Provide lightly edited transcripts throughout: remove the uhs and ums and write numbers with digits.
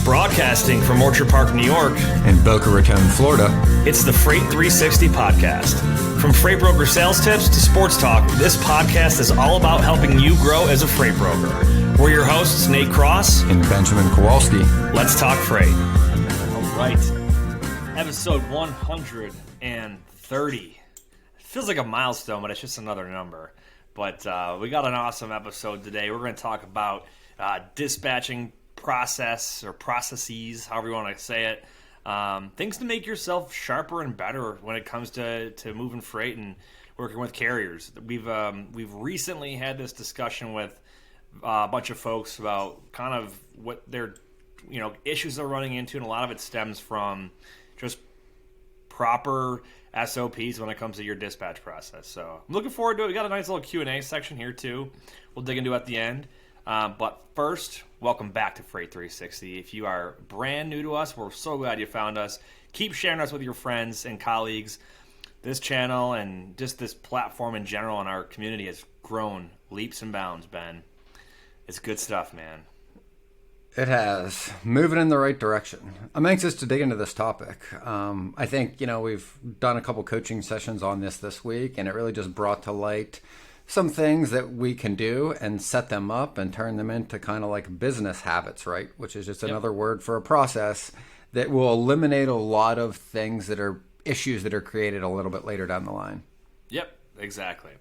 Broadcasting from Orchard Park, New York, in Boca Raton, Florida, it's the Freight 360 podcast. From freight broker sales tips to sports talk, this podcast is all about helping you grow as a freight broker. We're your hosts, Nate Cross and Benjamin Kowalski. Let's talk freight. All right. Episode 130. Feels like a milestone, but it's just another number. But we got an awesome episode today. We're going to talk about dispatching process or processes, however you want to say it. Things to make yourself sharper and better when it comes to moving freight and working with carriers. We've recently had this discussion with a bunch of folks about kind of what their issues they're running into, and a lot of it stems from just proper SOPs when it comes to your dispatch process. So I'm looking forward to it. We got a nice little Q&A section here too. We'll dig into at the end. But first, welcome back to Freight 360. If you are brand new to us, we're so glad you found us. Keep sharing us with your friends and colleagues. This channel and just this platform in general and our community has grown leaps and bounds, Ben. It's good stuff, man. It has. Moving in the right direction. I'm anxious to dig into this topic. I think, we've done a couple coaching sessions on this week, and it really just brought to light some things that we can do and set them up and turn them into kind of like business habits, right? Which is just another word for a process that will eliminate a lot of things that are issues that are created a little bit later down the line. Yep, exactly.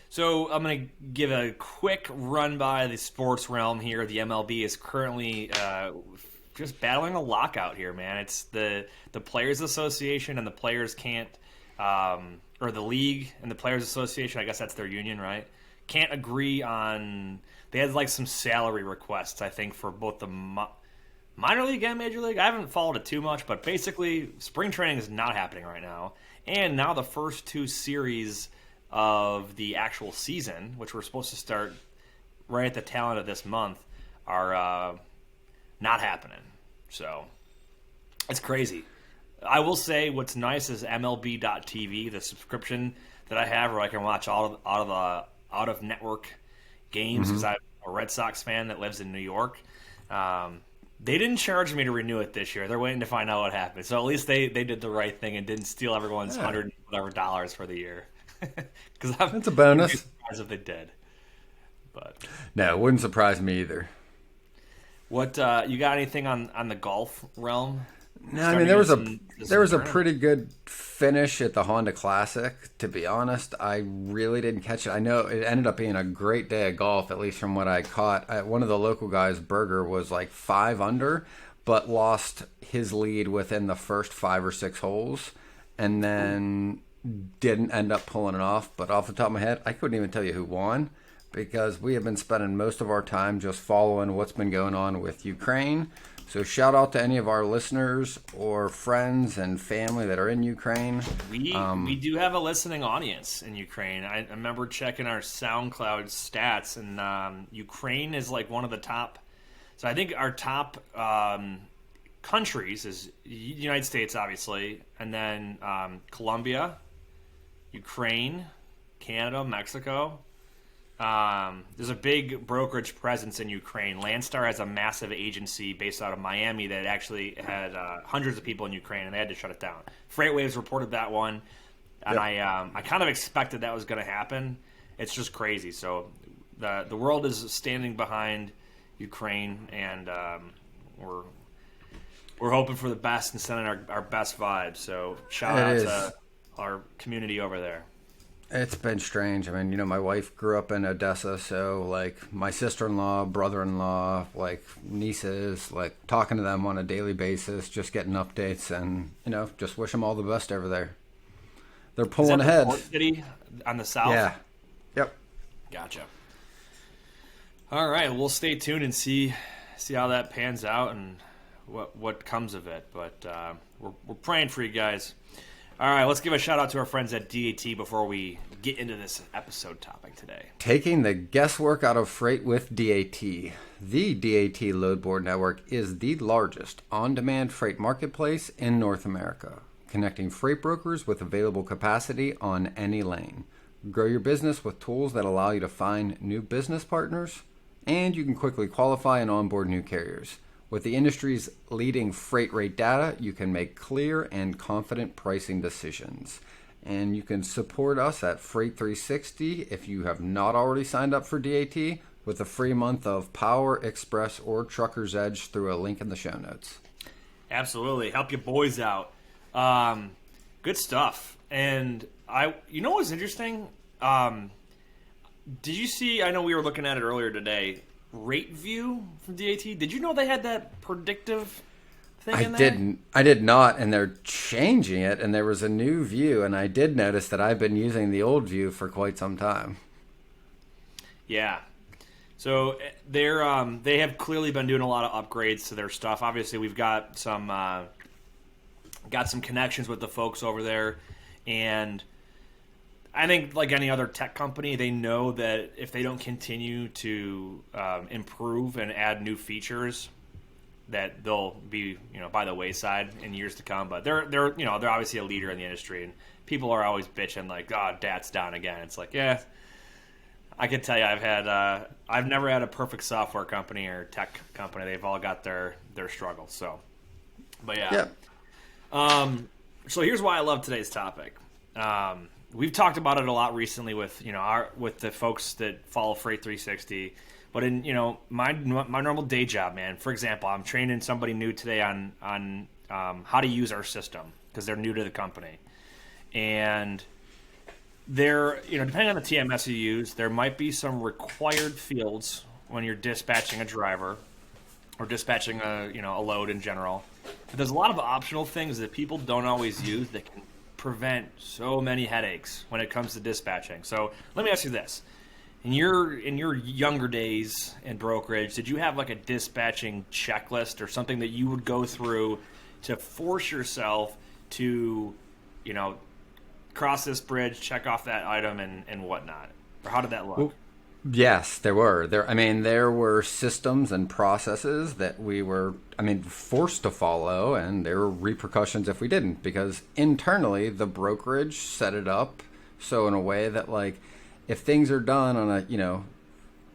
So I'm going to give a quick run by the sports realm here. The MLB is currently just battling a lockout here, man. It's the Players Association and the players can't, or the league and the Players Association, I guess that's their union, right? Can't agree on, they had like some salary requests, I think, for both the minor league and major league. I haven't followed it too much, but basically spring training is not happening right now. And now the first two series of the actual season, which we're supposed to start right at the tail end of this month, are not happening. So it's crazy. I will say what's nice is MLB.TV, the subscription that I have, where I can watch out of network games, because I'm a Red Sox fan that lives in New York. They didn't charge me to renew it this year. They're waiting to find out what happened. So at least they did the right thing and didn't steal everyone's $100 for the year. Because that's a bonus. Surprised if they did, but no, it wouldn't surprise me either. What you got? Anything on the golf realm? No, I mean there was a pretty good finish at the Honda Classic. To be honest, I really didn't catch it. I know it ended up being a great day of golf, at least from what I caught. One of the local guys, Berger, was like 5 under, but lost his lead within the first 5 or 6 holes, and then didn't end up pulling it off. But off the top of my head, I couldn't even tell you who won, because we have been spending most of our time just following what's been going on with Ukraine. So shout out to any of our listeners or friends and family that are in Ukraine. We do have a listening audience in Ukraine. I remember checking our SoundCloud stats, and Ukraine is like one of the top. So I think our top countries is United States, obviously, and then Colombia, Ukraine, Canada, Mexico. There's a big brokerage presence in Ukraine. Landstar has a massive agency based out of Miami that actually had hundreds of people in Ukraine, and they had to shut it down. FreightWaves reported that one, and I kind of expected that was going to happen. It's just crazy. So the world is standing behind Ukraine, and we're hoping for the best and sending our best vibes. So shout out to our community over there. It's been strange. I mean, my wife grew up in Odessa, so like my sister-in-law, brother-in-law, like nieces, like talking to them on a daily basis, just getting updates, and just wish them all the best over there. They're pulling ahead. Port City on the south? Yeah. Yep. Gotcha. All right, we'll stay tuned and see how that pans out and what comes of it. But we're praying for you guys. All right, let's give a shout out to our friends at DAT before we get into this episode topic today. Taking the guesswork out of freight with DAT. The DAT Load Board Network is the largest on-demand freight marketplace in North America, connecting freight brokers with available capacity on any lane. Grow your business with tools that allow you to find new business partners, and you can quickly qualify and onboard new carriers. With the industry's leading freight rate data, you can make clear and confident pricing decisions. And you can support us at Freight 360 if you have not already signed up for DAT with a free month of Power, Express, or Trucker's Edge through a link in the show notes. Absolutely. Help your boys out. Good stuff. And you know what's interesting? Did you see, I know we were looking at it earlier today, Rate View from DAT. Did you know they had that predictive thing in there? I did not, and they're changing it, and there was a new view, and I did notice that I've been using the old view for quite some time. Yeah. So they have clearly been doing a lot of upgrades to their stuff. Obviously, we've got some connections with the folks over there, and I think like any other tech company, they know that if they don't continue to improve and add new features, that they'll be by the wayside in years to come. But they're obviously a leader in the industry, and people are always bitching like, "Oh, DAT's down again." It's like, yeah, I can tell you, I've never had a perfect software company or tech company. They've all got their struggles. So, but yeah. So here's why I love today's topic. We've talked about it a lot recently with with the folks that follow Freight 360. But in my normal day job, man. For example, I'm training somebody new today on how to use our system because they're new to the company, and there depending on the TMS you use, there might be some required fields when you're dispatching a driver or dispatching a load in general. But there's a lot of optional things that people don't always use that can prevent so many headaches when it comes to dispatching. So let me ask you this. In your younger days in brokerage, did you have like a dispatching checklist or something that you would go through to force yourself to, cross this bridge, check off that item and whatnot? Or how did that look? Well, yes, there were. There were systems and processes that we were, forced to follow, and there were repercussions if we didn't, because internally the brokerage set it up so in a way that like if things are done on a,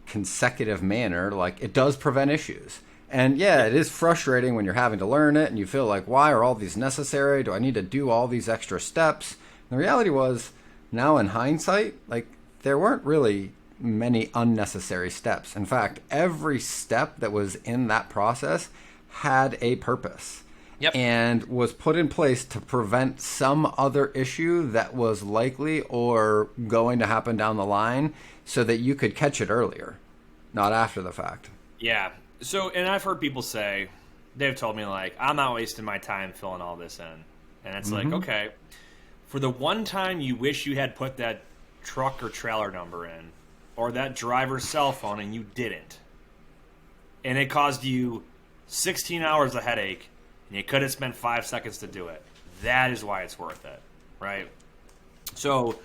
consecutive manner, like it does prevent issues. And yeah, it is frustrating when you're having to learn it and you feel like, why are all these necessary? Do I need to do all these extra steps? And the reality was, now in hindsight, like there weren't really many unnecessary steps. In fact, every step that was in that process had a purpose. Yep. And was put in place to prevent some other issue that was likely or going to happen down the line so that you could catch it earlier, not after the fact. Yeah. So, and I've heard people say, they've told me like, I'm not wasting my time filling all this in. And it's like, okay, for the one time you wish you had put that truck or trailer number in or that driver's cell phone and you didn't, and it caused you 16 hours of headache, and you could have spent 5 seconds to do it. That is why it's worth it, right? So,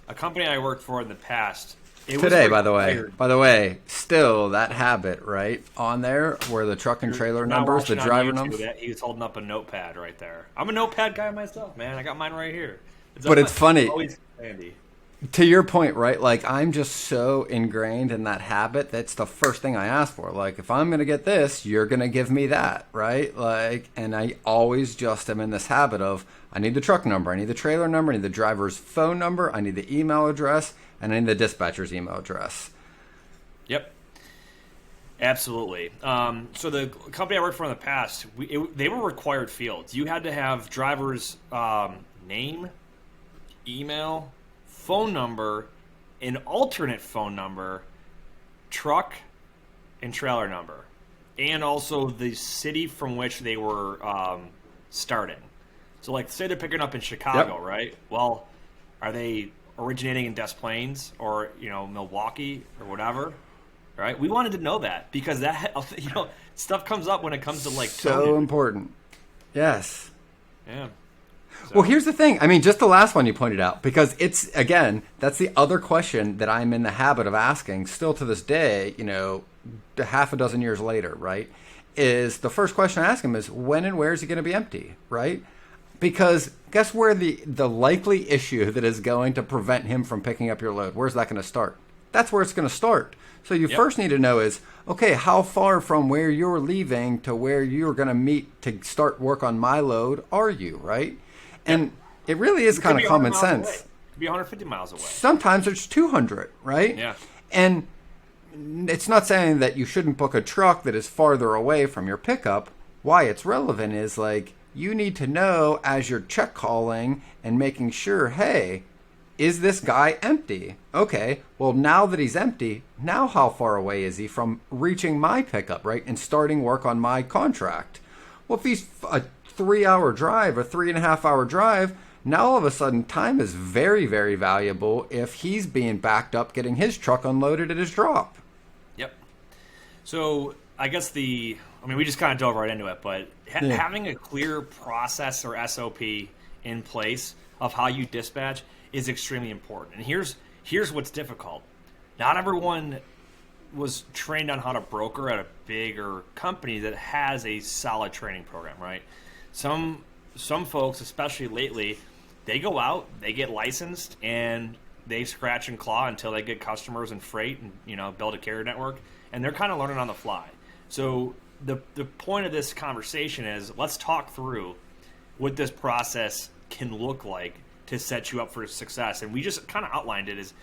a company I worked for in the past, today, by the way, still that habit, right, on there where the truck and trailer numbers, the driver numbers. He was holding up a notepad right there. I'm a notepad guy myself, man. I got mine right here. But it's funny. Always handy. To your point, right? Like, I'm just so ingrained in that habit. That's the first thing I ask for. Like, if I'm going to get this, you're going to give me that, right? Like, and I always just am in this habit of, I need the truck number, I need the trailer number, I need the driver's phone number, I need the email address, and I need the dispatcher's email address. Yep. Absolutely. So the company I worked for in the past, they were required fields. You had to have driver's name, email, phone number, an alternate phone number, truck and trailer number, and also the city from which they were starting. So, like, say they're picking up in Chicago, right? Well, are they originating in Des Plaines or, Milwaukee or whatever, right? We wanted to know that because that, stuff comes up when it comes to, like, so important. Yes. Yeah. So. Well, here's the thing. Just the last one you pointed out, because it's, again, that's the other question that I'm in the habit of asking still to this day, half a dozen years later, right? Is the first question I ask him is, when and where is he going to be empty, right? Because guess where the likely issue that is going to prevent him from picking up your load, where's that going to start? that's where it's going to start. So you Yep. first need to know is, okay, how far from where you're leaving to where you're going to meet to start work on my load are you, right? And it really is kind of common sense. It could be 150 miles away. Sometimes it's 200, right? Yeah. And it's not saying that you shouldn't book a truck that is farther away from your pickup. Why it's relevant is like you need to know as you're check calling and making sure, hey, is this guy empty? Okay, well, now that he's empty, now how far away is he from reaching my pickup, right? And starting work on my contract. Well, if he's a 3-hour drive, a 3.5-hour drive, now all of a sudden time is very, very valuable if he's being backed up getting his truck unloaded at his drop. Yep. So I guess we just kind of dove right into it, but having a clear process or SOP in place of how you dispatch is extremely important. And here's what's difficult. Not everyone was trained on how to broker at a bigger company that has a solid training program, right? Some folks, especially lately, they go out, they get licensed, and they scratch and claw until they get customers and freight and build a carrier network, and they're kind of learning on the fly. So the point of this conversation is let's talk through what this process can look like to set you up for success. And we just kind of outlined it as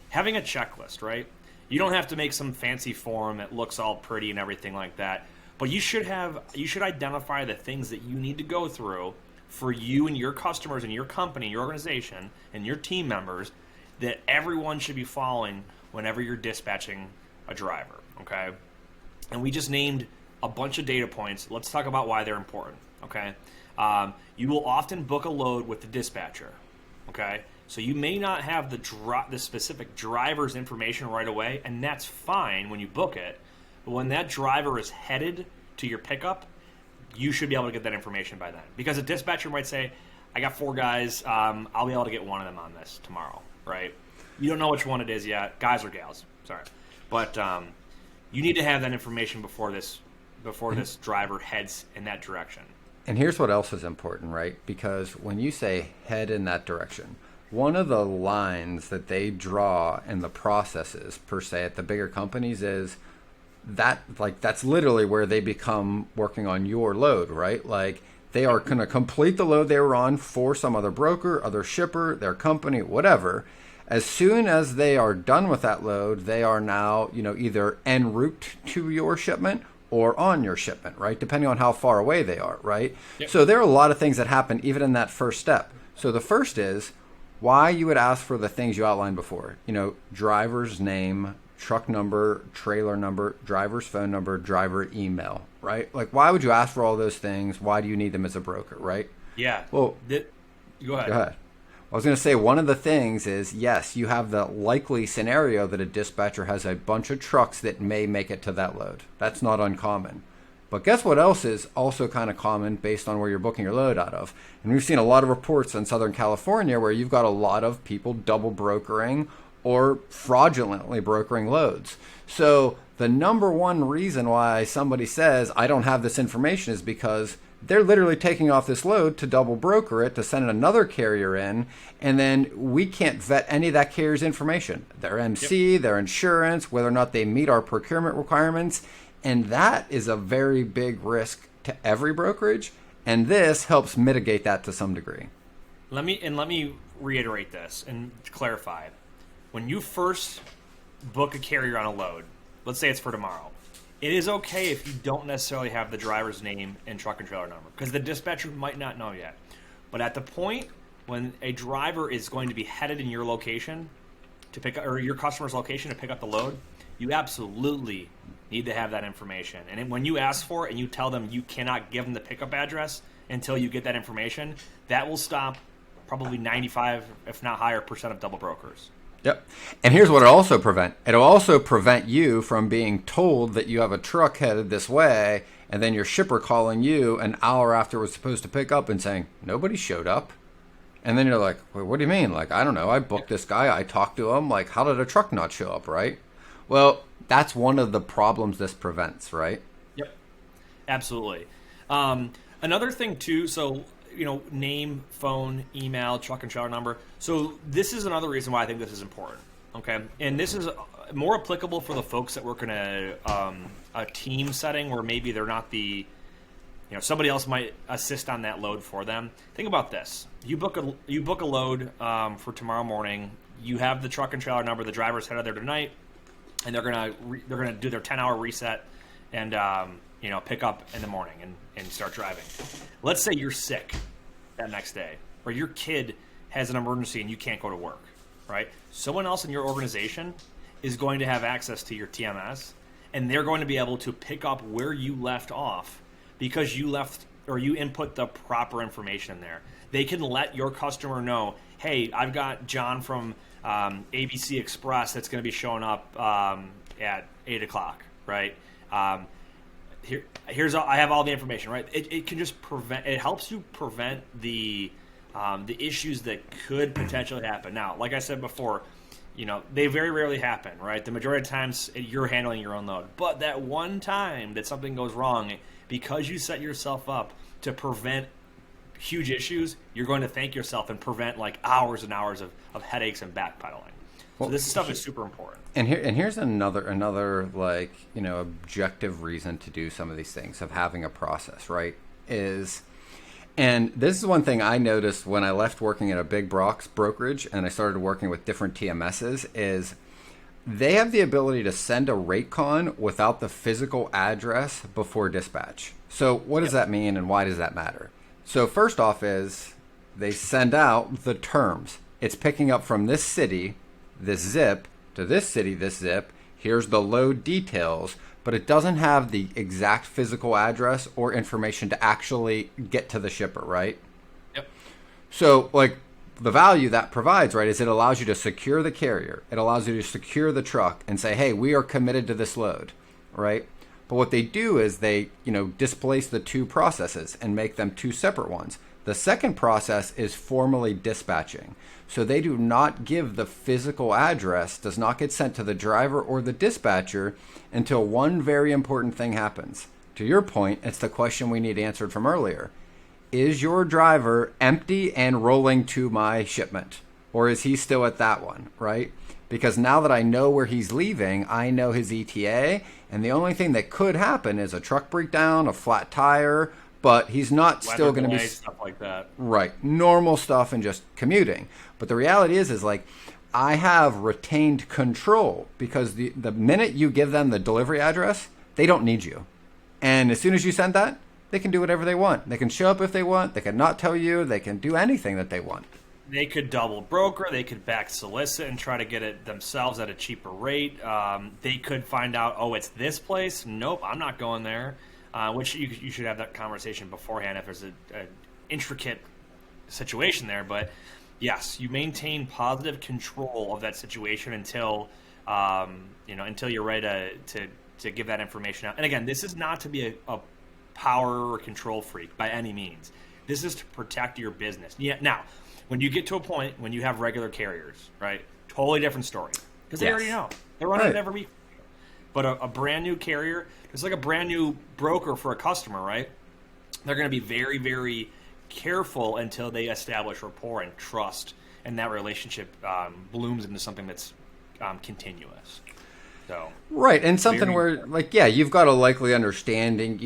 having a checklist, right? You don't have to make some fancy form that looks all pretty and everything like that, but you should identify the things that you need to go through for you and your customers and your company, your organization, and your team members that everyone should be following whenever you're dispatching a driver, okay? And we just named a bunch of data points. Let's talk about why they're important, okay? You will often book a load with the dispatcher, okay? So you may not have the specific driver's information right away, and that's fine when you book it. But when that driver is headed to your pickup, you should be able to get that information by then. Because a dispatcher might say, I got 4 guys, I'll be able to get one of them on this tomorrow, right? You don't know which one it is yet, guys or gals, sorry. But you need to have that information before this driver heads in that direction. And here's what else is important, right? Because when you say head in that direction, one of the lines that they draw in the processes, per se, at the bigger companies is that, like, that's literally where they become working on your load, right? Like, they are going to complete the load they were on for some other broker, other shipper, their company, whatever. As soon as they are done with that load, they are now, either en route to your shipment or on your shipment, right? Depending on how far away they are, right? Yep. So there are a lot of things that happen even in that first step. So the first is why you would ask for the things you outlined before. Driver's name, truck number, trailer number, driver's phone number, driver email, right? Like, why would you ask for all those things? Why do you need them as a broker, right? Yeah. Well, go ahead. Go ahead. I was going to say one of the things is, yes, you have the likely scenario that a dispatcher has a bunch of trucks that may make it to that load. That's not uncommon. But guess what else is also kind of common based on where you're booking your load out of? And we've seen a lot of reports in Southern California where you've got a lot of people double brokering or fraudulently brokering loads. So the number one reason why somebody says, I don't have this information is because they're literally taking off this load to double broker it, to send another carrier in, and then we can't vet any of that carrier's information, their MC, their insurance, whether or not they meet our procurement requirements. And that is a very big risk to every brokerage, and this helps mitigate that to some degree. Let me reiterate this and clarify. When you first book a carrier on a load, let's say it's for tomorrow, it is okay if you don't necessarily have the driver's name and truck and trailer number, because the dispatcher might not know yet. But at the point when a driver is going to be headed in your location to pick up, or your customer's location to pick up the load, you absolutely need to have that information. And when you ask for it and you tell them you cannot give them the pickup address until you get that information, that will stop probably 95, if not higher, % of double brokers. Yep. And here's what it'll also prevent. It'll also prevent you from being told that you have a truck headed this way, and then your shipper calling you an hour after it was supposed to pick up and saying, nobody showed up. And then you're like, wait, what do you mean? Like, I don't know. I booked this guy. I talked to him. Like, how did a truck not show up, right? Well, that's one of the problems this prevents, right? Yep. Absolutely. Another thing, too, so name, phone, email, truck and trailer number. So this is another reason why I think this is important. Okay, and this is more applicable for the folks that work in a team setting where maybe they're not somebody else might assist on that load for them. Think about this: you book a load for tomorrow morning. You have the truck and trailer number. The driver's headed there tonight, and they're gonna do their 10-hour reset and pick up in the morning and start driving. Let's say you're sick that next day, or your kid has an emergency and you can't go to work. Right? Someone else in your organization is going to have access to your TMS, and they're going to be able to pick up where you left off because you left or you input the proper information in there. They can let your customer know, hey, I've got John from ABC Express that's going to be showing up at 8 o'clock, right? I have all the information, right? It can just prevent. It helps you prevent the issues that could potentially happen. Now, like I said before, they very rarely happen, right? The majority of times you're handling your own load. But that one time that something goes wrong, because you set yourself up to prevent huge issues, you're going to thank yourself and prevent like hours and hours of headaches and backpedaling. So this stuff is super important. And here's another like, objective reason to do some of these things of having a process, right? And this is one thing I noticed when I left working at a big brokerage and I started working with different TMSs is they have the ability to send a rate con without the physical address before dispatch. So what does that mean and why does that matter? So first off is they send out the terms. It's picking up from this city, this zip, to this city, this zip. Here's the load details. But it doesn't have the exact physical address or information to actually get to the shipper, right? Yep. So, like, the value that provides, right, is it allows you to secure the carrier. It allows you to secure the truck and say, hey, we are committed to this load, right? But what they do is they, displace the two processes and make them two separate ones. The second process is formally dispatching. So they do not give the physical address, does not get sent to the driver or the dispatcher until one very important thing happens. To your point, it's the question we need answered from earlier. Is your driver empty and rolling to my shipment? Or is he still at that one, right? Because now that I know where he's leaving, I know his ETA, and the only thing that could happen is a truck breakdown, a flat tire, but he's not still going to be stuff like that. Right, normal stuff and just commuting. But the reality is like I have retained control because the minute you give them the delivery address, they don't need you. And as soon as you send that, they can do whatever they want. They can show up if they want. They can not tell you. They can do anything that they want. They could double broker. They could back solicit and try to get it themselves at a cheaper rate. They could find out, oh, it's this place. Nope, I'm not going there. Which you should have that conversation beforehand if there's an intricate situation there. But yes, you maintain positive control of that situation until you're ready to give that information out. And again, this is not to be a power or control freak by any means. This is to protect your business. Yeah. Now, when you get to a point when you have regular carriers, right? Totally different story because they already know they're running it every week. But a brand new carrier, it's like a brand new broker for a customer, right? They're going to be very, very careful until they establish rapport and trust, and that relationship blooms into something that's continuous. So right, and something where, like, yeah, you've got a likely understanding,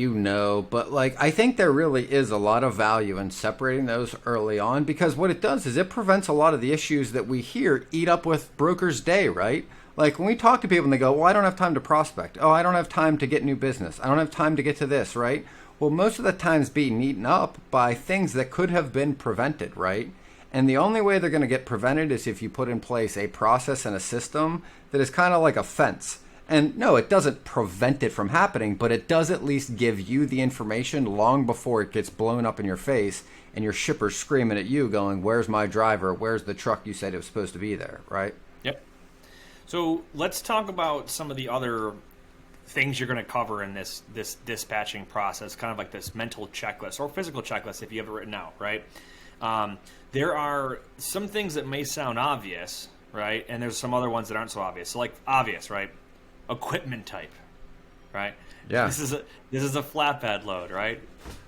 but like I think there really is a lot of value in separating those early on because what it does is it prevents a lot of the issues that we hear eat up with brokers' day, right? Like when we talk to people and they go, well, I don't have time to prospect. Oh, I don't have time to get new business. I don't have time to get to this, right? Well, most of the time it's being eaten up by things that could have been prevented, right? And the only way they're going to get prevented is if you put in place a process and a system that is kind of like a fence. And no, it doesn't prevent it from happening, but it does at least give you the information long before it gets blown up in your face and your shipper's screaming at you going, where's my driver? Where's the truck you said it was supposed to be there, right? Yep. So let's talk about some of the other things you're going to cover in this dispatching process, kind of like this mental checklist or physical checklist if you have it written out, right? There are some things that may sound obvious, right? And there's some other ones that aren't so obvious. So like obvious, right? Equipment type, right? Yeah. This is a flatbed load, right?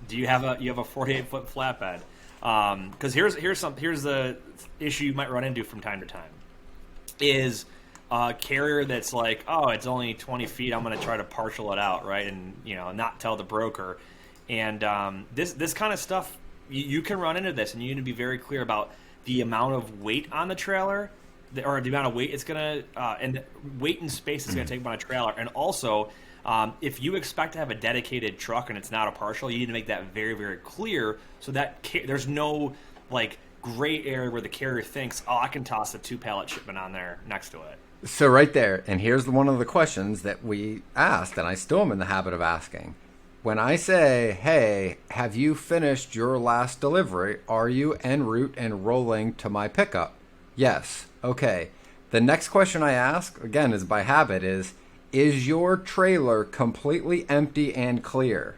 Do you have a 48-foot flatbed? Because here's the issue you might run into from time to time is a carrier that's like, oh, it's only 20 feet, I'm going to try to partial it out, right? And, not tell the broker. And this kind of stuff, you can run into this, and you need to be very clear about the amount of weight on the trailer, or the amount of weight it's going to, and weight and space it's going to take on a trailer. And also, if you expect to have a dedicated truck and it's not a partial, you need to make that very, very clear so that there's no like gray area where the carrier thinks, oh, I can toss a 2-pallet shipment on there next to it. So right there, and here's one of the questions that we asked, and I still am in the habit of asking. When I say, hey, have you finished your last delivery? Are you en route and rolling to my pickup? Yes. Okay. The next question I ask, again, is by habit, is your trailer completely empty and clear?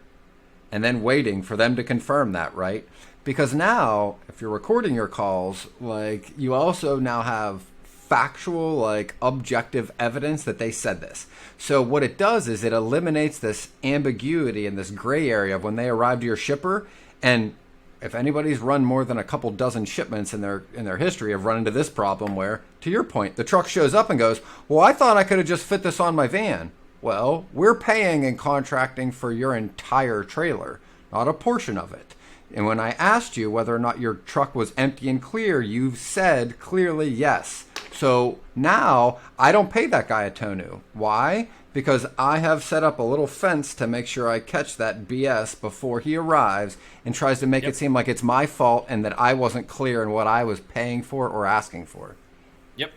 And then waiting for them to confirm that, right? Because now, if you're recording your calls, like, you also now have factual, like, objective evidence that they said this. So what it does is it eliminates this ambiguity and this gray area of when they arrive to your shipper. And if anybody's run more than a couple dozen shipments in their history, have run into this problem where, to your point, the truck shows up and goes, well, I thought I could have just fit this on my van. Well, we're paying and contracting for your entire trailer, not a portion of it. And when I asked you whether or not your truck was empty and clear, you said clearly yes. So now I don't pay that guy a tonu. Why? Because I have set up a little fence to make sure I catch that BS before he arrives and tries to make it seem like it's my fault and that I wasn't clear in what I was paying for or asking for. Yep.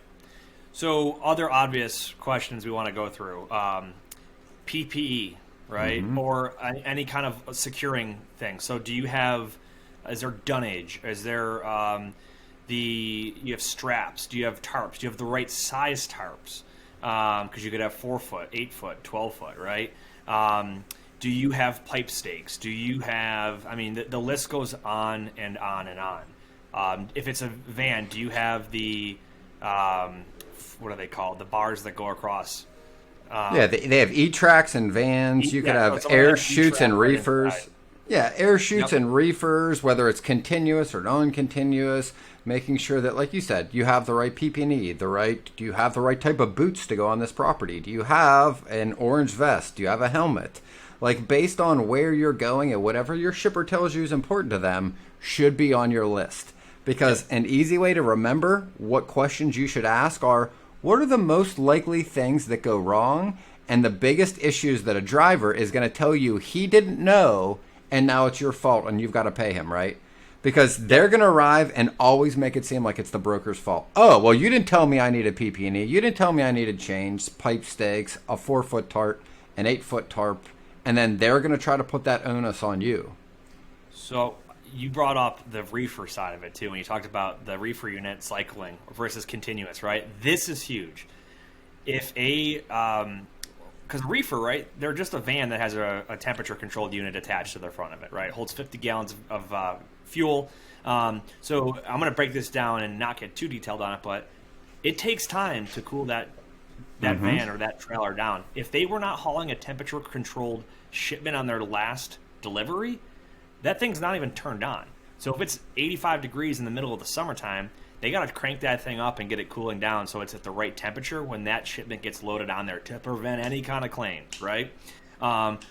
So other obvious questions we want to go through. PPE, right? Mm-hmm. Or any kind of securing thing. So is there dunnage? Is there you have straps? Do you have tarps? Do you have the right size tarps? Because you could have 4 foot, 8 foot, 12 foot, right? Do you have pipe stakes? Do you have, the list goes on and on and on. If it's a van, do you have the, what are they called? The bars that go across. They have E-tracks and vans. You could have air chutes and reefers. Yeah, air chutes and reefers, whether it's continuous or non-continuous, making sure that, like you said, you have the right PP&E, do you have the right type of boots to go on this property? Do you have an orange vest? Do you have a helmet? Like, based on where you're going and whatever your shipper tells you is important to them should be on your list. Because an easy way to remember what questions you should ask are, what are the most likely things that go wrong and the biggest issues that a driver is going to tell you he didn't know and now it's your fault and you've got to pay him, right? Because they're going to arrive and always make it seem like it's the broker's fault. Oh, well, you didn't tell me I needed PP&E. You didn't tell me I needed chains, pipe stakes, a 4-foot tarp, an 8-foot tarp, and then they're going to try to put that onus on you. So you brought up the reefer side of it, too, when you talked about the reefer unit cycling versus continuous, right? This is huge. If because reefer, right, they're just a van that has a temperature-controlled unit attached to the front of it, right? It holds 50 gallons of fuel. So I'm going to break this down and not get too detailed on it, but it takes time to cool that van or that trailer down. If they were not hauling a temperature-controlled shipment on their last delivery, that thing's not even turned on. So if it's 85 degrees in the middle of the summertime, they got to crank that thing up and get it cooling down so it's at the right temperature when that shipment gets loaded on there to prevent any kind of claims, right?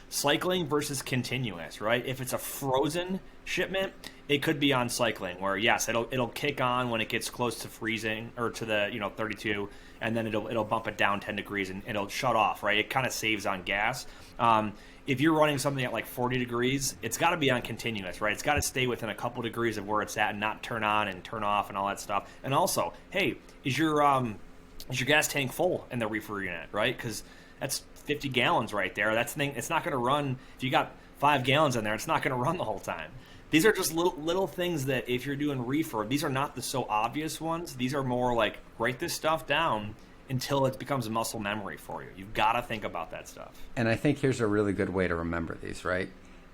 Cycling versus continuous, right? If it's a frozen shipment, it could be on cycling where, yes, it'll kick on when it gets close to freezing or to the 32, and then it'll bump it down 10 degrees and it'll shut off, right? It kind of saves on gas. If you're running something at like 40 degrees, it's got to be on continuous, right? It's got to stay within a couple degrees of where it's at and not turn on and turn off and all that stuff. And also, hey, is your gas tank full in the reefer unit, right? Because that's 50 gallons right there. It's not going to run. If you got 5 gallons in there, it's not going to run the whole time. These are just little things that if you're doing reefer, these are not the so obvious ones. These are more like write this stuff down until it becomes a muscle memory for you. You've got to think about that stuff. And I think here's a really good way to remember these, right?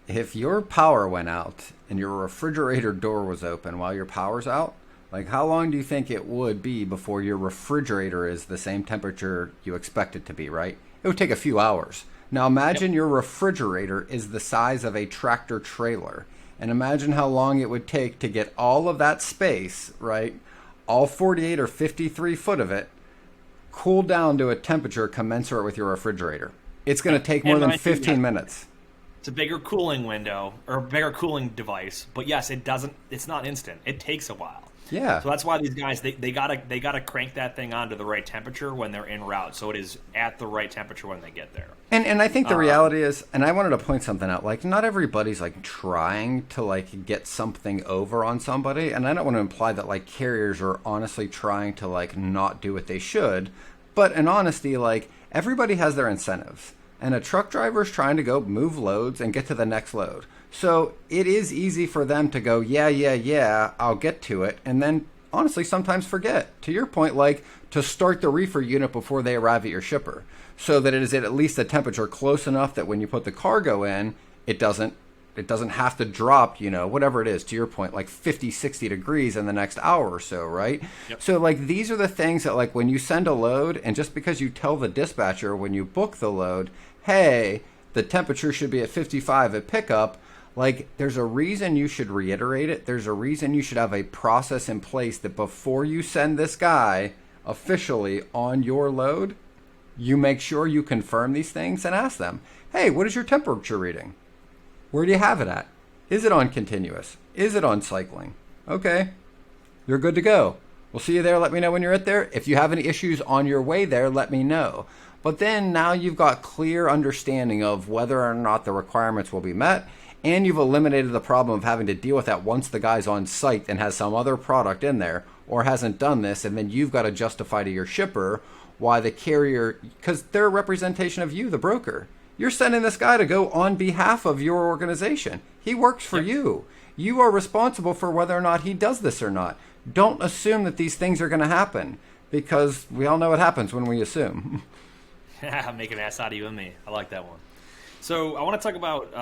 If your power went out and your refrigerator door was open while your power's out, like how long do you think it would be before your refrigerator is the same temperature you expect it to be, right? It would take a few hours. Now imagine your refrigerator is the size of a tractor trailer. And imagine how long it would take to get all of that space, right? All 48 or 53 foot of it cool down to a temperature commensurate with your refrigerator. It's going to take more than 15 minutes. It's a bigger cooling window or a bigger cooling device, but yes, it's not instant. It takes a while. Yeah. So that's why these guys they gotta crank that thing on to the right temperature when they're en route, so it is at the right temperature when they get there. And I think the reality is, and I wanted to point something out, like not everybody's like trying to like get something over on somebody, and I don't want to imply that like carriers are honestly trying to like not do what they should, but in honesty, like everybody has their incentives. And a truck driver is trying to go move loads and get to the next load. So it is easy for them to go, yeah, I'll get to it. And then honestly, sometimes forget. To your point, like to start the reefer unit before they arrive at your shipper. So that it is at least a temperature close enough that when you put the cargo in, it doesn't have to drop, whatever it is, to your point, like 50, 60 degrees in the next hour or so, right? Yep. So like these are the things that like when you send a load, and just because you tell the dispatcher when you book the load, hey, the temperature should be at 55 at pickup, like there's a reason you should reiterate it. There's a reason you should have a process in place that before you send this guy officially on your load, you make sure you confirm these things and ask them, hey, what is your temperature reading? Where do you have it at? Is it on continuous? Is it on cycling? Okay, you're good to go. We'll see you there. Let me know when you're at there. If you have any issues on your way there, let me know. But then now you've got clear understanding of whether or not the requirements will be met, and you've eliminated the problem of having to deal with that once the guy's on site and has some other product in there or hasn't done this, and then you've got to justify to your shipper why the carrier, because they're a representation of you, the broker. You're sending this guy to go on behalf of your organization. He works for you. You are responsible for whether or not he does this or not. Don't assume that these things are going to happen, because we all know what happens when we assume. Make an ass out of you and me. I like that one. So I want to talk about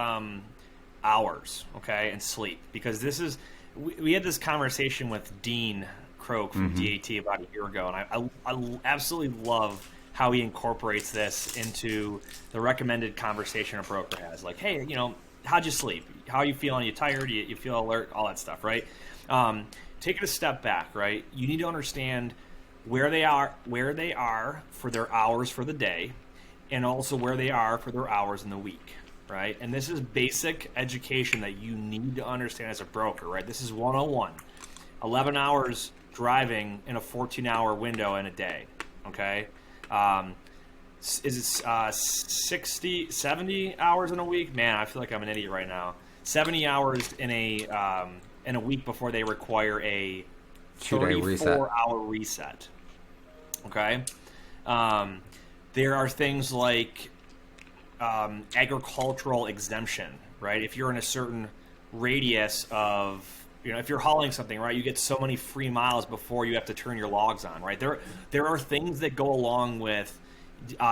hours, okay, and sleep, because this is we had this conversation with Dean Croak from DAT about a year ago, and I absolutely love how he incorporates this into the recommended conversation a broker has. Like, hey, how'd you sleep? How are you feeling? Are you tired? You feel alert? All that stuff, right? Take it a step back, right? You need to understand where they are for their hours for the day, and also where they are for their hours in the week, right? And this is basic education that you need to understand as a broker, right? This is 101. 11 hours driving in a 14-hour window in a day, okay? Is it 60, 70 hours in a week? Man, I feel like I'm an idiot right now. 70 hours in a week before they require a 34-hour reset. Okay? There are things like agricultural exemption, right? If you're in a certain radius of, if you're hauling something, right, you get so many free miles before you have to turn your logs on, right? There are things that go along with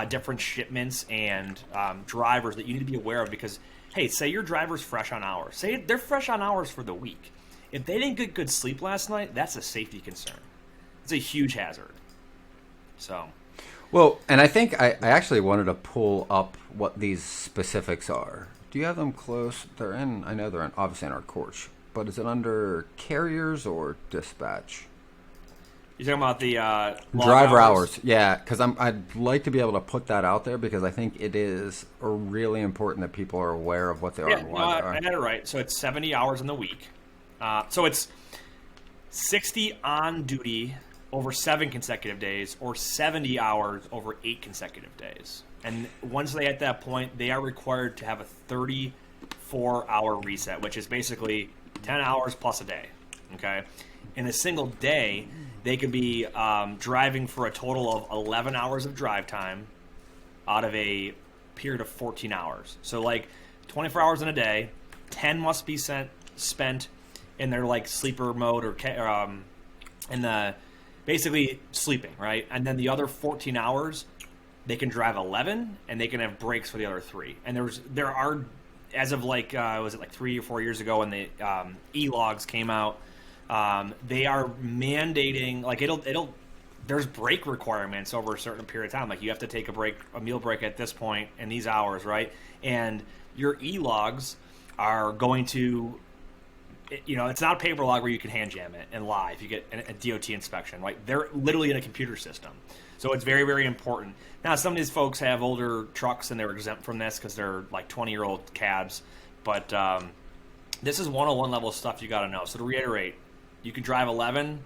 different shipments and drivers that you need to be aware of, because, hey, say your driver's fresh on hours. Say they're fresh on hours for the week. If they didn't get good sleep last night, that's a safety concern. It's a huge hazard. So, well, and I think I actually wanted to pull up what these specifics are. Do you have them close? I know they're obviously in our course, but is it under carriers or dispatch? You're talking about the driver hours? Yeah, because I'd like to be able to put that out there, because I think it is really important that people are aware of what they are and why they are. I had it right. So it's 70 hours in the week. So it's 60 on duty over 7 consecutive days, or 70 hours over 8 consecutive days. And once they hit that point, they are required to have a 34-hour reset, which is basically 10 hours plus a day. Okay? In a single day, they could be driving for a total of 11 hours of drive time out of a period of 14 hours. So like 24 hours in a day, 10 must be spent in their like sleeper mode or in the basically sleeping, right? And then the other 14 hours, they can drive 11, and they can have breaks for the other 3. And there are, as of like was it like 3 or 4 years ago when the e-logs came out, they are mandating, like there's break requirements over a certain period of time. Like you have to take a meal break at this point in these hours, right? And your e-logs are going to it's not a paper log where you can hand jam it and lie if you get a DOT inspection, right? They're literally in a computer system. So it's very, very important. Now, some of these folks have older trucks and they're exempt from this because they're like 20-year-old cabs. But this is 101 level stuff you got to know. So to reiterate, you can drive 11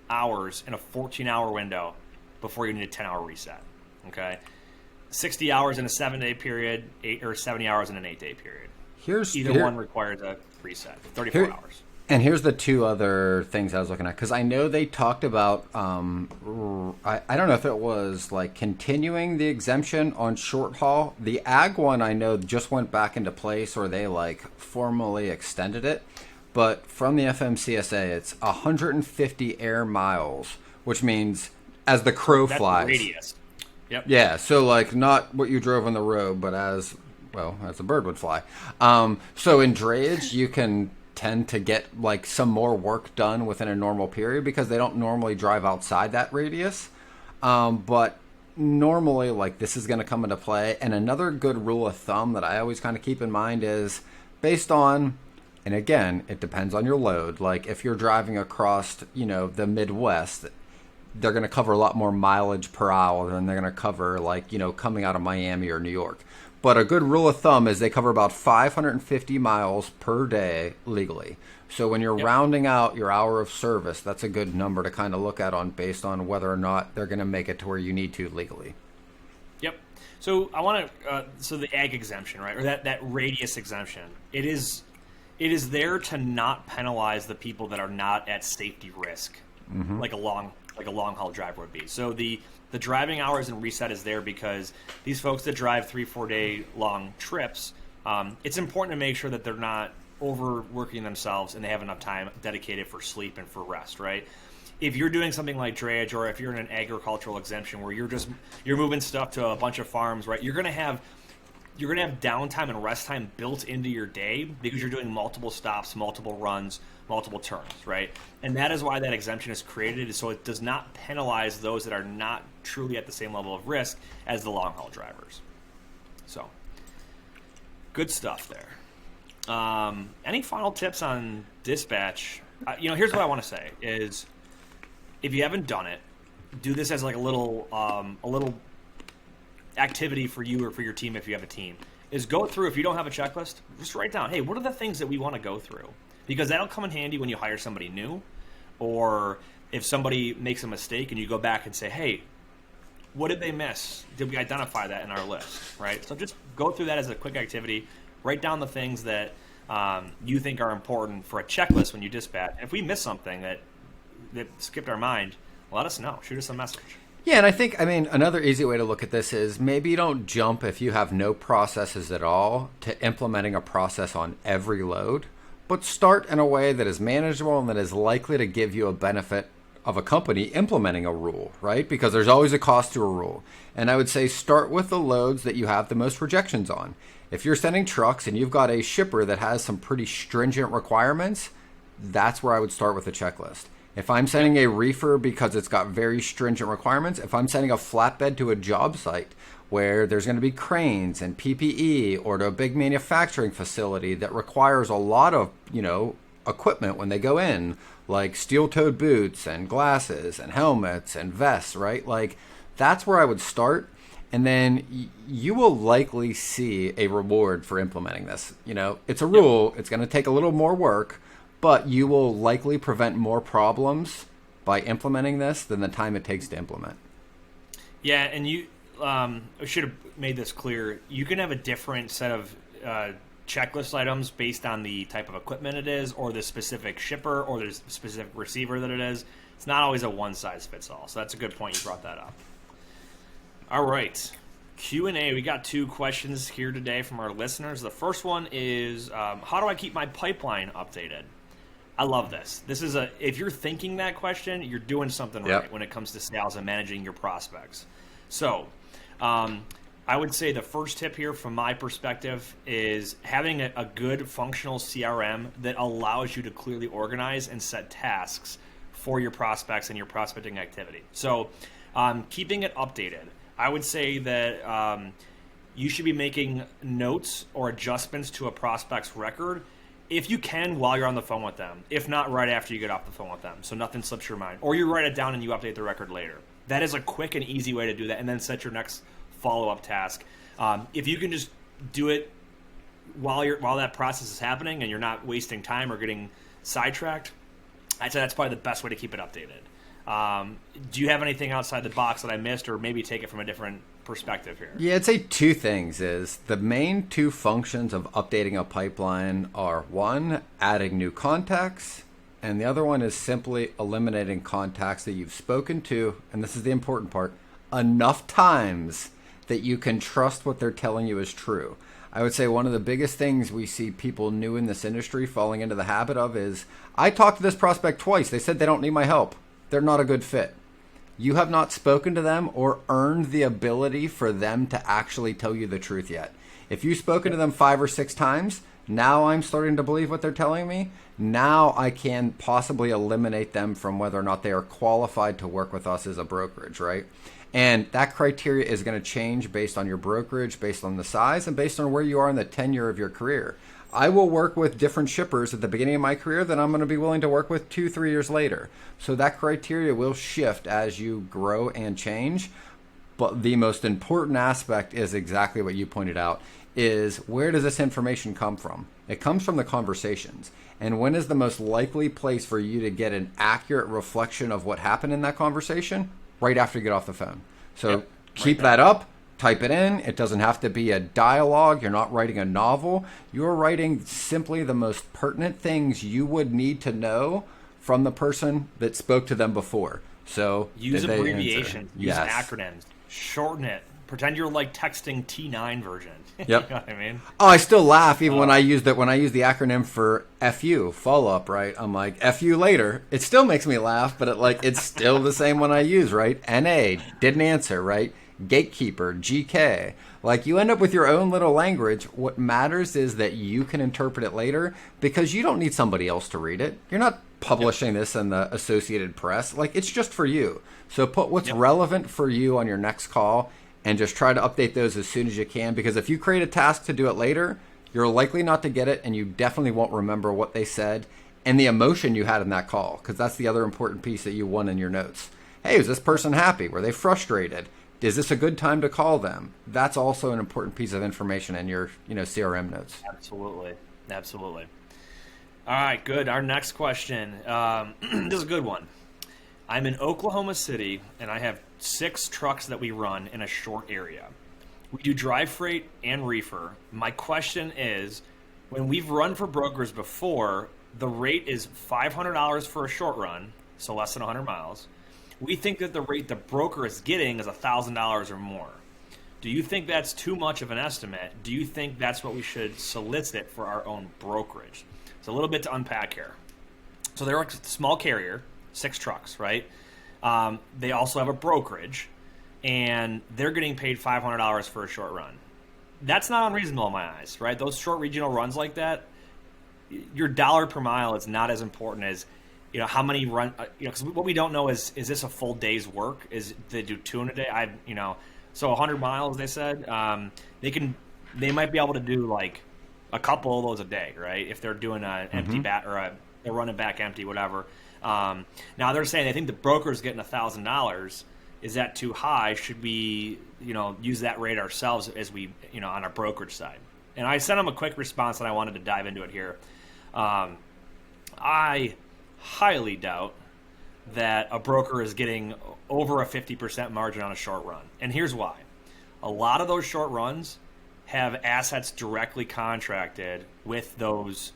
hours in a 14-hour window before you need a 10-hour reset. Okay, 60 hours in a 7-day period, 70 hours in an 8-day period. Either one requires a reset, 34 hours. And here's the two other things I was looking at, because I know they talked about, I don't know if it was like continuing the exemption on short haul. The ag one I know just went back into place, or they like formally extended it. But from the FMCSA, it's 150 air miles, which means as the crow flies. That's radius. Yep. Yeah, so like not what you drove on the road, but as a bird would fly. So in drayage, you can tend to get like some more work done within a normal period because they don't normally drive outside that radius. But normally, like, this is going to come into play. And another good rule of thumb that I always kind of keep in mind is based on, and again, it depends on your load. Like if you're driving across, the Midwest, they're going to cover a lot more mileage per hour than they're going to cover like, coming out of Miami or New York. But a good rule of thumb is they cover about 550 miles per day legally. So when you're rounding out your hour of service, that's a good number to kind of look at based on whether or not they're going to make it to where you need to legally. Yep. So I want to, so the ag exemption, right, or that radius exemption, it is there to not penalize the people that are not at safety risk, like a long haul driver would be. So the driving hours and reset is there because these folks that drive 3-4 day long trips, it's important to make sure that they're not overworking themselves and they have enough time dedicated for sleep and for rest, right? If you're doing something like drayage, or if you're in an agricultural exemption where you're moving stuff to a bunch of farms, right? You're gonna have downtime and rest time built into your day because you're doing multiple stops, multiple runs, multiple turns, right? And that is why that exemption is created, so it does not penalize those that are not truly at the same level of risk as the long haul drivers. So, good stuff there. Any final tips on dispatch? Here's what I want to say is, if you haven't done it, do this as like a little activity for you or for your team if you have a team. Is go through, if you don't have a checklist, just write down, hey, what are the things that we want to go through? Because that'll come in handy when you hire somebody new, or if somebody makes a mistake and you go back and say, hey, what did they miss? Did we identify that in our list, right? So just go through that as a quick activity. Write down the things that you think are important for a checklist when you dispatch. And if we miss something that skipped our mind, let us know. Shoot us a message. Yeah, and I think, another easy way to look at this is maybe you don't jump if you have no processes at all to implementing a process on every load, but start in a way that is manageable and that is likely to give you a benefit of a company implementing a rule, right? Because there's always a cost to a rule. And I would say start with the loads that you have the most rejections on. If you're sending trucks and you've got a shipper that has some pretty stringent requirements, that's where I would start with a checklist. If I'm sending a reefer because it's got very stringent requirements, if I'm sending a flatbed to a job site where there's going to be cranes and PPE, or to a big manufacturing facility that requires a lot of, equipment when they go in, like steel-toed boots and glasses and helmets and vests, right? Like, that's where I would start. And then you will likely see a reward for implementing this. It's a rule. It's going to take a little more work, but you will likely prevent more problems by implementing this than the time it takes to implement. Yeah, and you I should have made this clear. You can have a different set of checklist items based on the type of equipment it is, or the specific shipper, or the specific receiver that it is. It's not always a one-size-fits-all, so that's a good point you brought that up. All right, Q&A. We got 2 questions here today from our listeners. The first one is, how do I keep my pipeline updated? I love this. This is if you're thinking that question, you're doing something right when it comes to sales and managing your prospects. So, I would say the first tip here from my perspective is having a good functional CRM that allows you to clearly organize and set tasks for your prospects and your prospecting activity. So, keeping it updated. I would say that you should be making notes or adjustments to a prospect's record if you can, while you're on the phone with them. If not, right after you get off the phone with them, so nothing slips your mind. Or you write it down and you update the record later. That is a quick and easy way to do that, and then set your next follow-up task. If you can just do it while that process is happening and you're not wasting time or getting sidetracked, I'd say that's probably the best way to keep it updated. Do you have anything outside the box that I missed, or maybe take it from a different perspective here? Yeah, I'd say two things. Is the main two functions of updating a pipeline are, one, adding new contacts, and the other one is simply eliminating contacts that you've spoken to, and this is the important part, enough times that you can trust what they're telling you is true. I would say one of the biggest things we see people new in this industry falling into the habit of is, I talked to this prospect twice. They said they don't need my help. They're not a good fit. You have not spoken to them or earned the ability for them to actually tell you the truth yet. If you've spoken to them 5 or 6 times, now I'm starting to believe what they're telling me. Now I can possibly eliminate them from whether or not they are qualified to work with us as a brokerage, right? And that criteria is going to change based on your brokerage, based on the size, and based on where you are in the tenure of your career. I will work with different shippers at the beginning of my career that I'm going to be willing to work with 2-3 years later. So that criteria will shift as you grow and change. But the most important aspect is exactly what you pointed out, is where does this information come from? It comes from the conversations. And when is the most likely place for you to get an accurate reflection of what happened in that conversation? Right after you get off the phone. So keep that up. Type it in. It doesn't have to be a dialogue. You're not writing a novel. You're writing simply the most pertinent things you would need to know from the person that spoke to them before. So use abbreviations, use acronyms, shorten it. Pretend you're like texting T9 version. Yep. You know what I mean? Oh, I still laugh even when I use the acronym for FU, follow up, right? I'm like, FU later. It still makes me laugh, but it's still the same one I use, right? NA, didn't answer, right? Gatekeeper, GK. Like, you end up with your own little language. What matters is that you can interpret it later, because you don't need somebody else to read it. You're not publishing this in the Associated Press. Like, it's just for you. So put what's relevant for you on your next call, and just try to update those as soon as you can, because if you create a task to do it later, you're likely not to get it, and you definitely won't remember what they said and the emotion you had in that call, because that's the other important piece that you want in your notes. Hey, is this person happy? Were they frustrated? Is this a good time to call them? That's also an important piece of information in your CRM notes. Absolutely. All right, good. Our next question. This is a good one. I'm in Oklahoma City, and I have 6 trucks that we run in a short area. We do dry freight and reefer. My question is, when we've run for brokers before, the rate is $500 for a short run, so less than 100 miles. We think that the rate the broker is getting is $1,000 or more. Do you think that's too much of an estimate? Do you think that's what we should solicit for our own brokerage? It's a little bit to unpack here. So they're a small carrier, 6 trucks, right? They also have a brokerage, and they're getting paid $500 for a short run. That's not unreasonable in my eyes, right? Those short regional runs like that, your dollar per mile is not as important as, how many run, because what we don't know is this a full day's work? They do 2 in a day? So 100 miles, they said, they might be able to do like a couple of those a day, right? If they're doing an empty bat, or they're running back empty, whatever. Now they're saying they think the broker's getting $1,000. Is that too high? Should we, use that rate ourselves as we, on our brokerage side? And I sent them a quick response, and I wanted to dive into it here. I highly doubt that a broker is getting over a 50% margin on a short run. And here's why. A lot of those short runs have assets directly contracted with those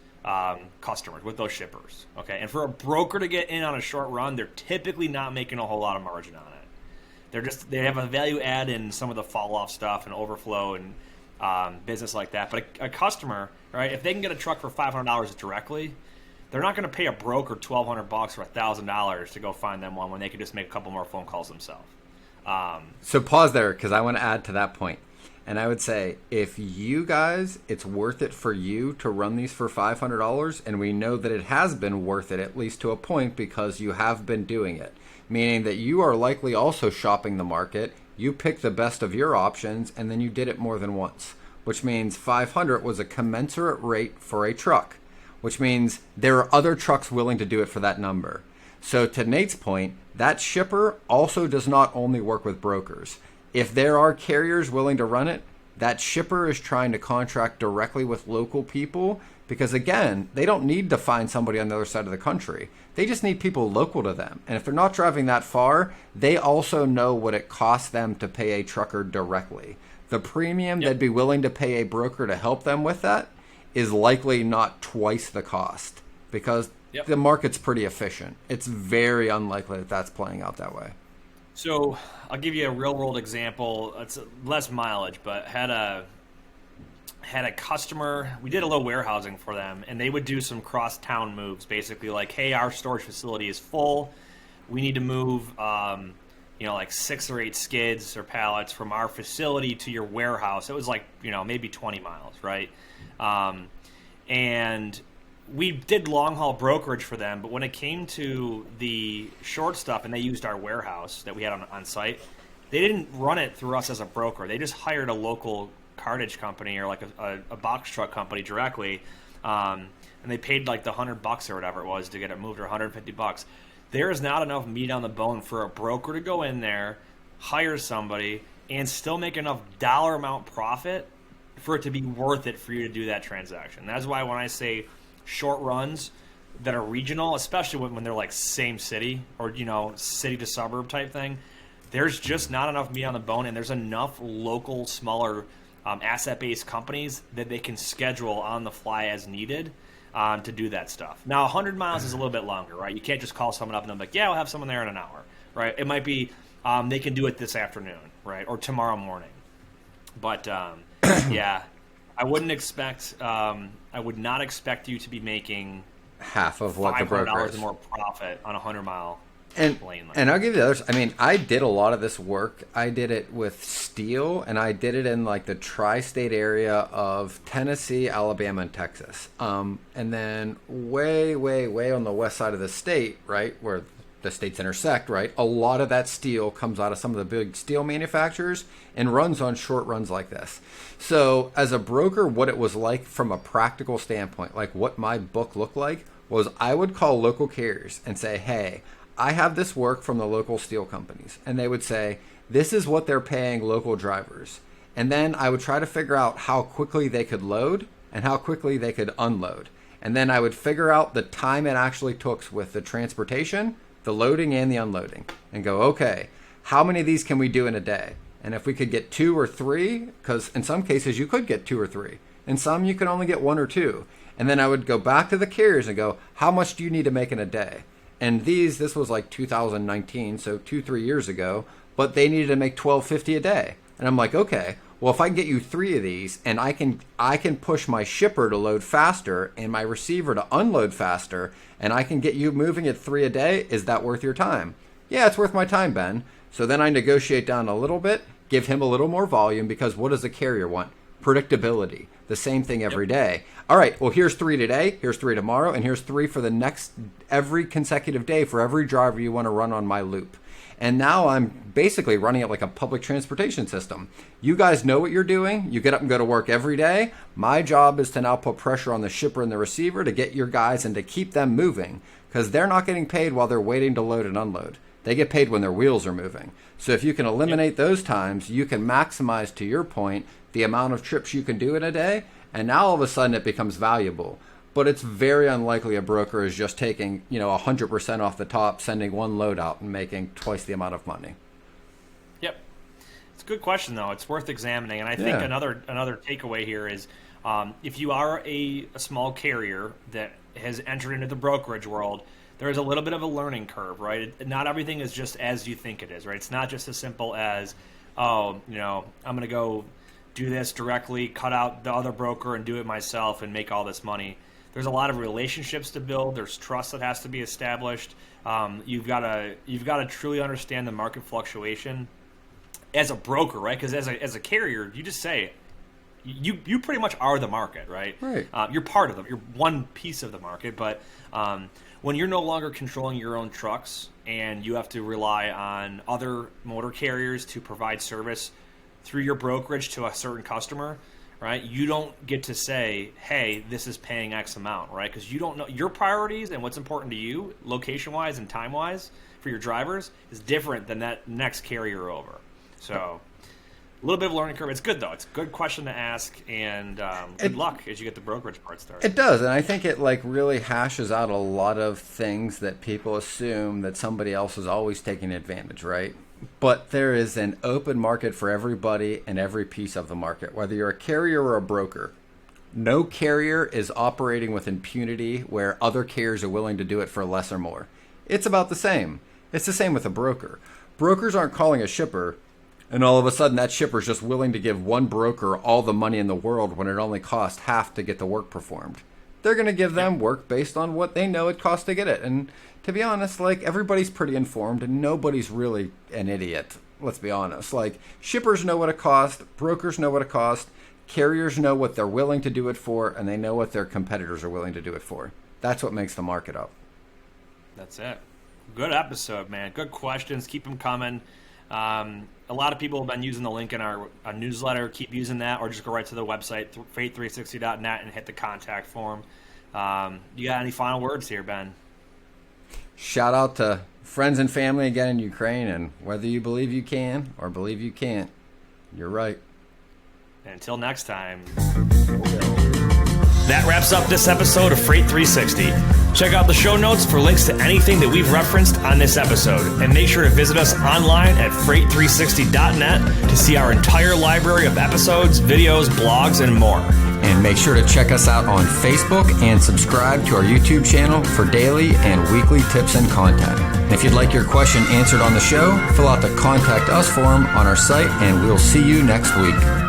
customers, with those shippers. Okay, and for a broker to get in on a short run, they're typically not making a whole lot of margin on it. They have a value add in some of the fall off stuff and overflow and business like that. But a customer, right, if they can get a truck for $500 directly, they're not going to pay a broker $1,200 or $1,000 to go find them one when they could just make a couple more phone calls themselves. So pause there, because I want to add to that point. And I would say, if you guys, it's worth it for you to run these for $500, and we know that it has been worth it, at least to a point, because you have been doing it, meaning that you are likely also shopping the market, you picked the best of your options, and then you did it more than once, which means 500 was a commensurate rate for a truck. which means there are other trucks willing to do it for that number. So to Nate's point, that shipper also does not only work with brokers. If there are carriers willing to run it, that shipper is trying to contract directly with local people because, again, they don't need to find somebody on the other side of the country. They just need people local to them. And if they're not driving that far, they also know what it costs them to pay a trucker directly. The premium they'd be willing to pay a broker to help them with that is likely not twice the cost because the market's pretty efficient. It's very unlikely that that's playing out that way. So I'll give you a real world example. It's less mileage, but had a customer. We did a little warehousing for them, and they would do some cross town moves. Basically, like, hey, our storage facility is full. We need to move, like 6 or 8 skids or pallets from our facility to your warehouse. It was like, maybe 20 miles, right? And we did long haul brokerage for them, but when it came to the short stuff and they used our warehouse that we had on site, they didn't run it through us as a broker. They just hired a local cartage company or like a box truck company directly, and they paid like the $100 or whatever it was to get it moved, or $150. There is not enough meat on the bone for a broker to go in there, hire somebody, and still make enough dollar amount profit for it to be worth it for you to do that transaction. That's why when I say short runs that are regional, especially when they're like same city or city to suburb type thing, there's just not enough meat on the bone, and there's enough local smaller asset-based companies that they can schedule on the fly as needed to do that stuff. Now 100 miles is a little bit longer, right? You can't just call someone up and they're like, yeah, we'll have someone there in an hour, right? It might be they can do it this afternoon, right, or tomorrow morning. But yeah, I would not expect you to be making half of what the broker is. $500 more profit on a 100-mile lane. And I'll give you the others. I mean, I did a lot of this work. I did it with steel, and I did it in like the tri-state area of Tennessee, Alabama, and Texas. And then way, way, way on the west side of the state, right, where the states intersect, right, a lot of that steel comes out of some of the big steel manufacturers and runs on short runs like this. So as a broker, what it was like from a practical standpoint, like what my book looked like, was I would call local carriers and say, hey, I have this work from the local steel companies. And they would say, this is what they're paying local drivers. And then I would try to figure out how quickly they could load and how quickly they could unload. And then I would figure out the time it actually took with the transportation, the loading and the unloading, and go, okay, how many of these can we do in a day? And if we could get 2 or 3, because in some cases you could get 2 or 3, in some you can only get 1 or 2. And then I would go back to the carriers and go, how much do you need to make in a day? And this was like 2019, so 2-3 years ago, but they needed to make $12.50 a day. And I'm like, okay, well, if I can get you 3 of these and I can push my shipper to load faster and my receiver to unload faster, and I can get you moving at 3 a day, is that worth your time? Yeah, it's worth my time, Ben. So then I negotiate down a little bit, give him a little more volume, because what does the carrier want? Predictability. The same thing every day. All right, well, here's 3 today, here's 3 tomorrow, and here's 3 for the next, every consecutive day for every driver you want to run on my loop. And now I'm basically running it like a public transportation system. You guys know what you're doing. You get up and go to work every day. My job is to now put pressure on the shipper and the receiver to get your guys and to keep them moving, because they're not getting paid while they're waiting to load and unload. They get paid when their wheels are moving. So if you can eliminate those times, you can maximize, to your point, the amount of trips you can do in a day, and now all of a sudden it becomes valuable. But it's very unlikely a broker is just taking 100% off the top, sending one load out and making twice the amount of money. Yep, it's a good question though. It's worth examining, and I think another takeaway here is if you are a small carrier that has entered into the brokerage world, there is a little bit of a learning curve, right? Not everything is just as you think it is, right? It's not just as simple as, I'm going to go do this directly, cut out the other broker and do it myself and make all this money. There's a lot of relationships to build. There's trust that has to be established. You've got to truly understand the market fluctuation as a broker, right? Because as a carrier, you just say you pretty much are the market, right? Right. You're part of them. You're one piece of the market, but when you're no longer controlling your own trucks and you have to rely on other motor carriers to provide service through your brokerage to a certain customer, right? You don't get to say, hey, this is paying X amount, right? Because you don't know your priorities and what's important to you, location-wise and time-wise, for your drivers is different than that next carrier over. So a little bit of a learning curve. It's good, though. It's a good question to ask, and good luck as you get the brokerage part started. It does, and I think it really hashes out a lot of things that people assume that somebody else is always taking advantage, right? But there is an open market for everybody and every piece of the market, whether you're a carrier or a broker. No carrier is operating with impunity where other carriers are willing to do it for less or more. It's about the same. It's the same with a broker. Brokers aren't calling a shipper, and all of a sudden that shipper is just willing to give one broker all the money in the world when it only costs half to get the work performed. They're going to give them work based on what they know it costs to get it. And to be honest, everybody's pretty informed and nobody's really an idiot. Let's be honest. Shippers know what it costs, brokers know what it costs, carriers know what they're willing to do it for, and they know what their competitors are willing to do it for. That's what makes the market up. That's it. Good episode, man. Good questions. Keep them coming. A lot of people have been using the link in our newsletter. Keep using that, or just go right to the website, freight360.net, and hit the contact form. You got any final words here, Ben? Shout out to friends and family again in Ukraine, and whether you believe you can or believe you can't, you're right. And until next time. That wraps up this episode of Freight 360. Check out the show notes for links to anything that we've referenced on this episode. And make sure to visit us online at freight360.net to see our entire library of episodes, videos, blogs, and more. And make sure to check us out on Facebook and subscribe to our YouTube channel for daily and weekly tips and content. And if you'd like your question answered on the show, fill out the Contact Us form on our site, and we'll see you next week.